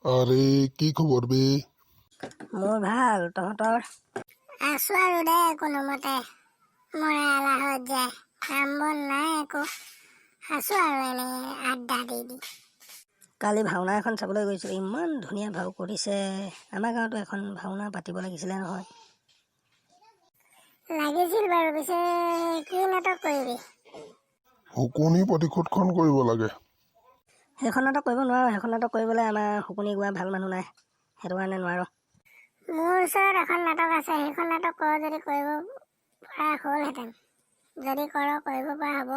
আৰে কি খবৰ বে? মোৰ ভাল, তহঁতৰ? আছো আৰু দে কোনোমতে মৰা এলাহত যায় কাম বন নাই একো আছো আৰু এনে আড্ডা দি কালি ভাওনা এখন চাবলৈ গৈছিলোঁ, ইমান ধুনীয়া ভাও কৰিছে। আমাৰ গাঁৱতো এখন ভাওনা পাতিব লাগিছিলে নহয়। লাগিছিল বাৰু, পিছে কি নাটক কৰিবি? শকুনি প্ৰতিশোধখন কৰিব লাগে। সেইখন নাটক কৰিব নোৱাৰোঁ, সেইখন নাটক কৰিবলৈ আমাৰ শকুনি গোৱা ভাল মানুহ নাই, সেইটো কাৰণে নোৱাৰোঁ। মোৰ ওচৰত এখন নাটক আছে, সেইখন নাটক কৰ যদি কৰিব পৰা হ'লহেঁতেন। যদি কৰ কৰিব পৰা হ'ব।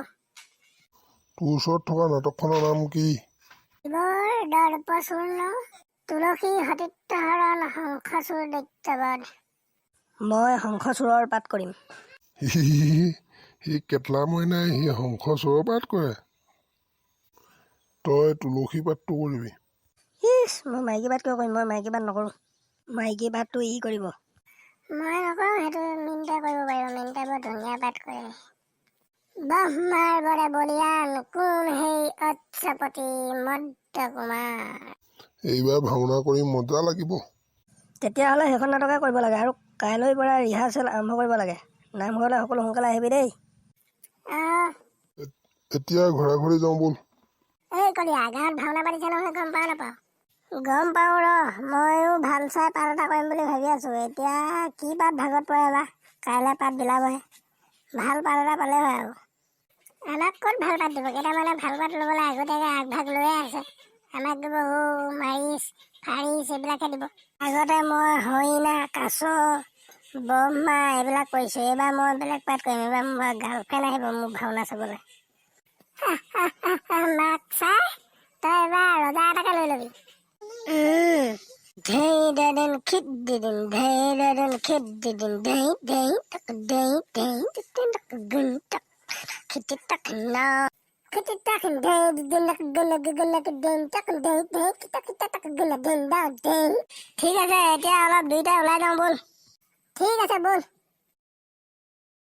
তোৰ ওচৰত থকা নাটকখনৰ নাম কি? শিৱৰ দৰ্পচূৰ্ণ তুলসী সতীৰ্থহৰণ শংখচূড় দৈত্যবধ। মই শংখচূড়ৰ পাঠ কৰিম। সি কেটলা মইনাই সি শংখচূড়ৰ পাঠ কৰে। তই তুলসী পাঠটো কৰিবি। মই মাইকী পাঠ কিয় কৰিম? মই মাইকী পাঠ নকৰোঁ। মাইকী পাঠটো ই কৰিব। মই নকৰোঁ, সেইটো মিণ্টে কৰিব পাৰিব। মিণ্টে বৰ ধুনীয়া পাঠ কৰে। ব্ৰহ্মাৰ বৰে বলিয়ান কোন সেই অচ্ছপতি মদ্য কুমাৰ। এইবাৰ ভাওনা কৰি মজা লাগিব। তেতিয়াহ'লে সেইখন নাটকে কৰিব লাগে, আৰু কাইলৈৰ পৰা ৰিহাৰ্চেল আৰম্ভ কৰিব লাগে। নামঘৰলৈ সকলো সোনকালে আহিবি দেই। এতিয়া ঘৰা ঘৰি যাওঁ ব'ল। এই কলিয়া, গাঁৱত ভাওনা পাতিছে নহয়, গম পাৱ নাপাৱ? গম পাওঁ ময়ো ভাল চাই পাঠ এটা কৰিম বুলি ভাবি আছোঁ। এতিয়া কি পাঠ ভাগত পৰে বা, কাইলৈ পাঠ বিলাবহে। ভাল পাঠ এটা পালে হয় আৰু। আমাক ক'ত ভাল পাঠ দিব? কেইটামানে ভাল পাঠ ল'বলৈ আগতীয়াকৈ আগভাগ লৈয়ে আছে। আমাক দিব মাৰিচ ফাৰিচ এইবিলাকহে দিব। আগতে মই হৰিণা কাছ ব্ৰহ্মা এইবিলাক কৰিছোঁ। এইবাৰ মই বেলেগ পাঠ কৰিম। এইবাৰ মোৰ গাৰ্লফ্ৰেণ্ড আহিব মোৰ ভাওনা চাবলৈ। মাক চাই তই এবাৰ ৰজা এটাকে লৈ ল'বি। ধেই দেদিন খিত দিদিন ধেই দেদিন খিত দিদিন ধেই ধেই তক ধেই ধেই তক গুণ তক খিতিত তক না খিতিত তক ধেই দিদিন তক গুণ গুণ দিন তক ধেই ধেই কিতা কিতা তক গুণ দিন দা ধেই। ঠিক আছে, এতিয়া অলপ দুইটা ওলাই যাওঁ ব'ল। ঠিক আছে ব'ল।